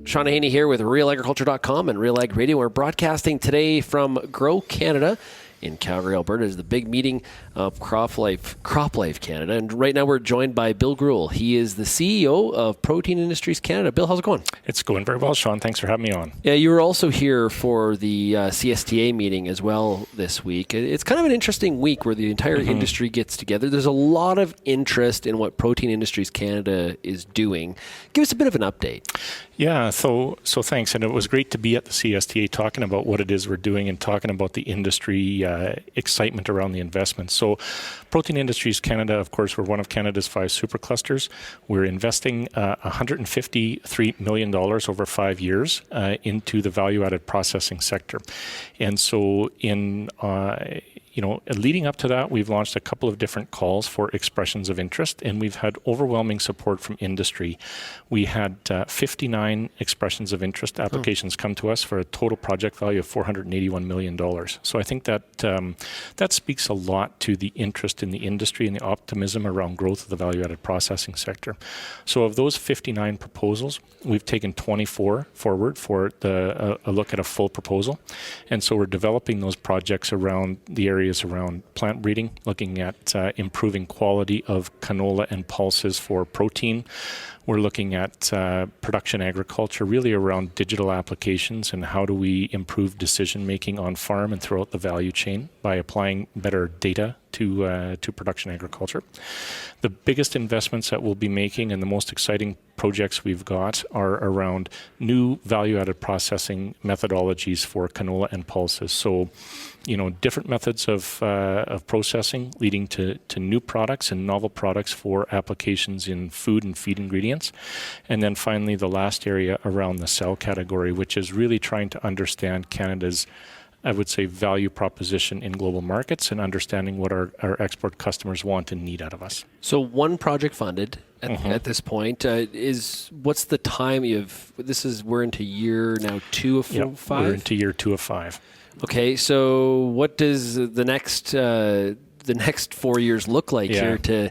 Sean Haney here with RealAgriculture.com and Real Ag Radio. We're broadcasting today from Grow Canada in Calgary, Alberta. Is the big meeting of Crop Life Canada. And right now we're joined by Bill Greuel. He is the CEO of Protein Industries Canada. Bill, how's it going? It's going very well, Sean. Thanks for having me on. Yeah, you were also here for the CSTA meeting as well this week. It's kind of an interesting week where the entire industry gets together. There's a lot of interest in what Protein Industries Canada is doing. Give us a bit of an update. Yeah, so thanks. And it was great to be at the CSTA talking about what it is we're doing and talking about the industry excitement around the investment. So Protein Industries Canada, of course, we're one of Canada's 5 superclusters. We're investing $153 million over 5 years into the value-added processing sector. And so leading up to that, we've launched a couple of different calls for expressions of interest, and we've had overwhelming support from industry. We had 59 expressions of interest applications come to us for a total project value of $481 million. So I think that that speaks a lot to the interest in the industry and the optimism around growth of the value-added processing sector. So of those 59 proposals, we've taken 24 forward for a look at a full proposal. And so we're developing those projects around the areas around plant breeding, looking at improving quality of canola and pulses for protein. We're looking at production agriculture, really around digital applications and how do we improve decision-making on farm and throughout the value chain by applying better data to production agriculture. The biggest investments that we'll be making and the most exciting projects we've got are around new value-added processing methodologies for canola and pulses. So, different methods of processing leading to new products and novel products for applications in food and feed ingredients. And then finally, the last area around the cell category, which is really trying to understand Canada's, I would say, value proposition in global markets and understanding what our export customers want and need out of us. So one project funded at this point is what's the time we're into year now 2 of 5? We're into year 2 of 5. Okay, so what does the next 4 years look like here to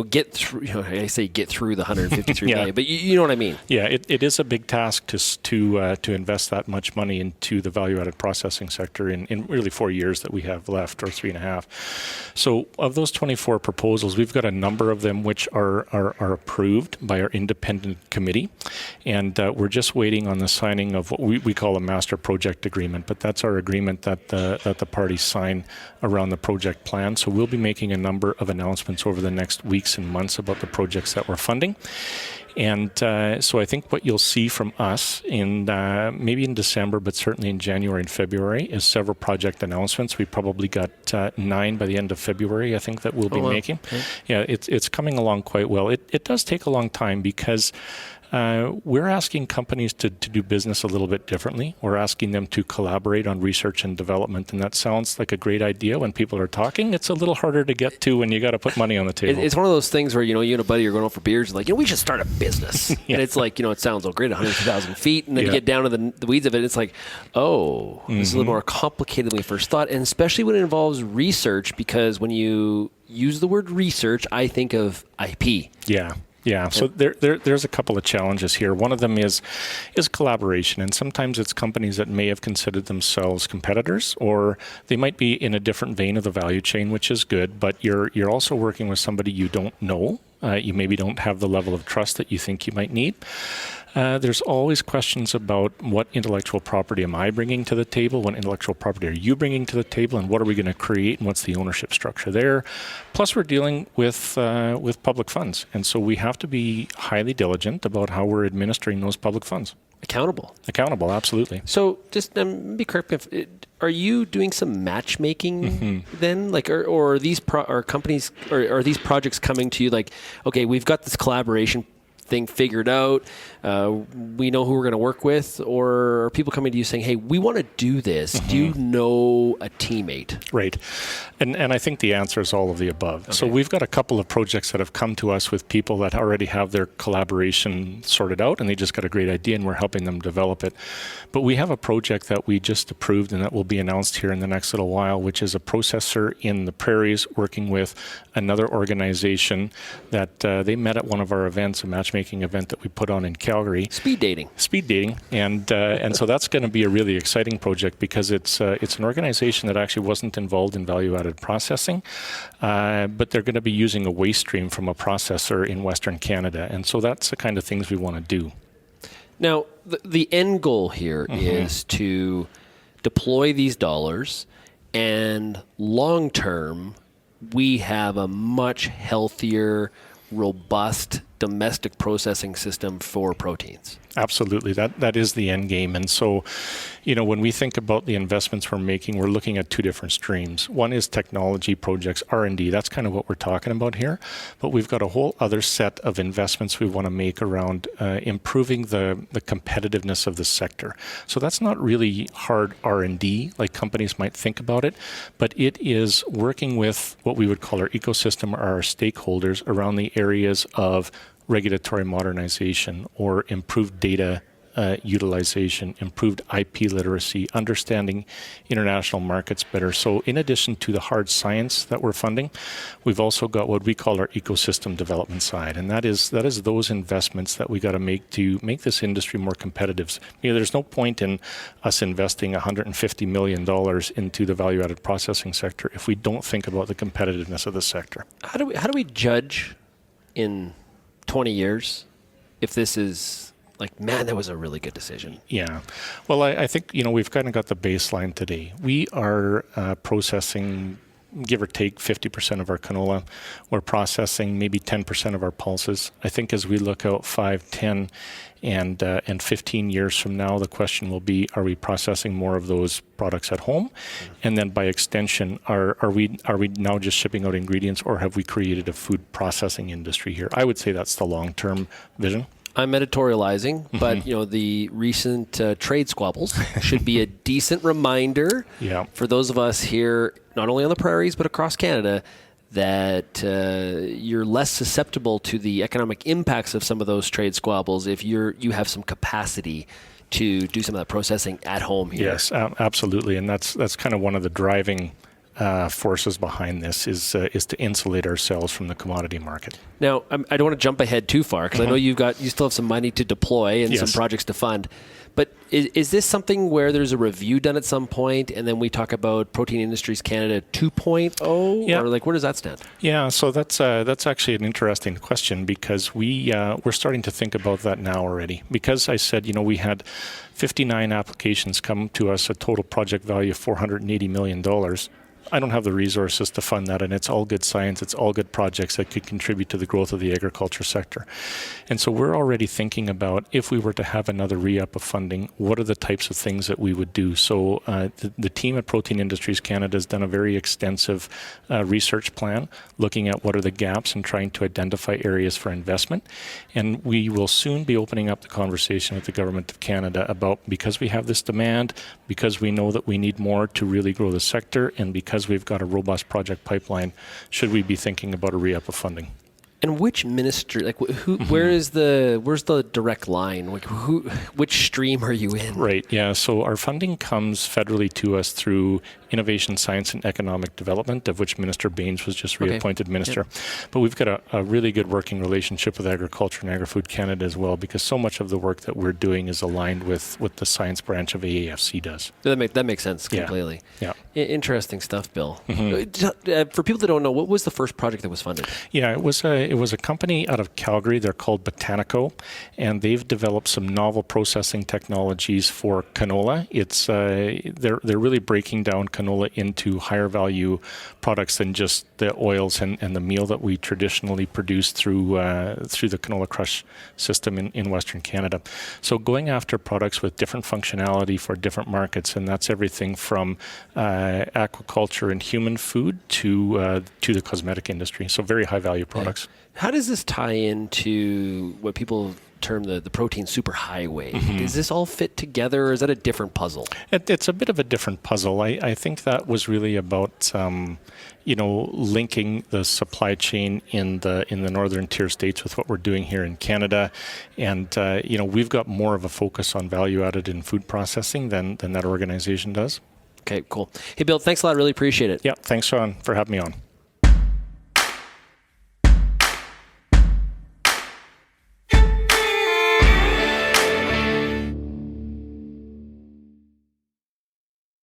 get through? I say get through the 153 million, but you know what I mean. Yeah, it is a big task to invest that much money into the value-added processing sector in really 4 years that we have left, or 3.5. So of those 24 proposals, we've got a number of them which are approved by our independent committee, and we're just waiting on the signing of what we call a master project agreement. But that's our agreement that the parties sign around the project plan. So we'll be making a number of announcements over the next weeks and months about the projects that we're funding. And so I think what you'll see from us maybe in December, but certainly in January and February, is several project announcements. We probably got 9 by the end of February, I think, that we'll be making. Okay. Yeah, it's coming along quite well. It does take a long time because we're asking companies to do business a little bit differently. We're asking them to collaborate on research and development, and that sounds like a great idea when people are talking. It's a little harder to get to when you got to put money on the table. It's one of those things where, you and a buddy are going out for beers, and like, we should start a business. And it's like, it sounds all great, 100,000 feet, and then you get down to the weeds of it, it's like, this is a little more complicated than we first thought, and especially when it involves research, because when you use the word research, I think of IP. Yeah, so there's a couple of challenges here. One of them is collaboration, and sometimes it's companies that may have considered themselves competitors, or they might be in a different vein of the value chain, which is good, but you're also working with somebody you don't know. You maybe don't have the level of trust that you think you might need. There's always questions about what intellectual property am I bringing to the table, what intellectual property are you bringing to the table, and what are we going to create, and what's the ownership structure there. Plus, we're dealing with public funds, and so we have to be highly diligent about how we're administering those public funds. Accountable, absolutely. So just be correct. Are you doing some matchmaking then, or are these companies, or are these projects coming to you like, okay, we've got this collaboration thing figured out, we know who we're going to work with, or are people coming to you saying, hey, we want to do this, do you know a teammate? Right, and I think the answer is all of the above. Okay. So we've got a couple of projects that have come to us with people that already have their collaboration sorted out, and they just got a great idea, and we're helping them develop it. But we have a project that we just approved and that will be announced here in the next little while, which is a processor in the prairies working with another organization that they met at one of our events, a matchmaking matchmaking event that we put on in Calgary. Speed dating. Speed dating, and so that's going to be a really exciting project because it's an organization that actually wasn't involved in value-added processing, but they're going to be using a waste stream from a processor in Western Canada, and so that's the kind of things we want to do. Now, the end goal here is to deploy these dollars, and long term, we have a much healthier, robust domestic processing system for proteins. Absolutely. That is the end game. And so, when we think about the investments we're making, we're looking at two different streams. One is technology projects, R&D. That's kind of what we're talking about here. But we've got a whole other set of investments we want to make around improving the competitiveness of the sector. So that's not really hard R&D like companies might think about it, but it is working with what we would call our ecosystem or our stakeholders around the areas of regulatory modernization or improved data utilization, improved IP literacy, understanding international markets better. So in addition to the hard science that we're funding, we've also got what we call our ecosystem development side. And that is those investments that we got to make this industry more competitive. There's no point in us investing $150 million into the value-added processing sector if we don't think about the competitiveness of the sector. How do we judge in 20 years if this is like, man, that was a really good decision? Yeah. Well, I think, we've kind of got the baseline today. We are processing, give or take, 50% of our canola. We're processing maybe 10% of our pulses. I think as we look out 5, 10, and 15 years from now, the question will be, are we processing more of those products at home? And then by extension, are we now just shipping out ingredients, or have we created a food processing industry here? I would say that's the long-term vision. I'm editorializing, but the recent trade squabbles should be a decent reminder for those of us here, not only on the prairies but across Canada, that you're less susceptible to the economic impacts of some of those trade squabbles if you have some capacity to do some of that processing at home here. Yes, absolutely, and that's kind of one of the driving forces behind this is to insulate ourselves from the commodity market. Now, I don't want to jump ahead too far because I know you still have some money to deploy and some projects to fund. But is this something where there's a review done at some point, and then we talk about Protein Industries Canada 2.0, or like where does that stand? Yeah, so that's actually an interesting question because we're starting to think about that now already. Because I said we had 59 applications come to us, a total project value of $480 million. I don't have the resources to fund that, and it's all good science, it's all good projects that could contribute to the growth of the agriculture sector. And so we're already thinking about, if we were to have another re-up of funding, what are the types of things that we would do? So the team at Protein Industries Canada has done a very extensive research plan, looking at what are the gaps and trying to identify areas for investment. And we will soon be opening up the conversation with the Government of Canada about, because we have this demand, because we know that we need more to really grow the sector, and because we've got a robust project pipeline, should we be thinking about a re-up of funding? And which ministry, like where's the direct line? Like which stream are you in? Right, yeah. So our funding comes federally to us through Innovation, Science and Economic Development, of which Minister Baines was just reappointed minister. Yep. But we've got a really good working relationship with Agriculture and Agri-Food Canada as well, because so much of the work that we're doing is aligned with what the science branch of AAFC does. That makes sense completely. Yeah. Interesting stuff, Bill. For people that don't know, what was the first project that was funded? Yeah, it was a company out of Calgary. They're called Botanico, and they've developed some novel processing technologies for canola. It's they're really breaking down canola into higher value products than just the oils and the meal that we traditionally produce through the canola crush system in Western Canada. So going after products with different functionality for different markets, and that's everything from aquaculture and human food to the cosmetic industry. So very high value products. How does this tie into what people term the protein superhighway? Does this all fit together, or is that a different puzzle? It's a bit of a different puzzle. I think that was really about linking the supply chain in the northern tier states with what we're doing here in Canada, and we've got more of a focus on value added in food processing than that organization does. Okay, cool. Hey, Bill, thanks a lot. Really appreciate it. Yeah, thanks, Sean, for having me on.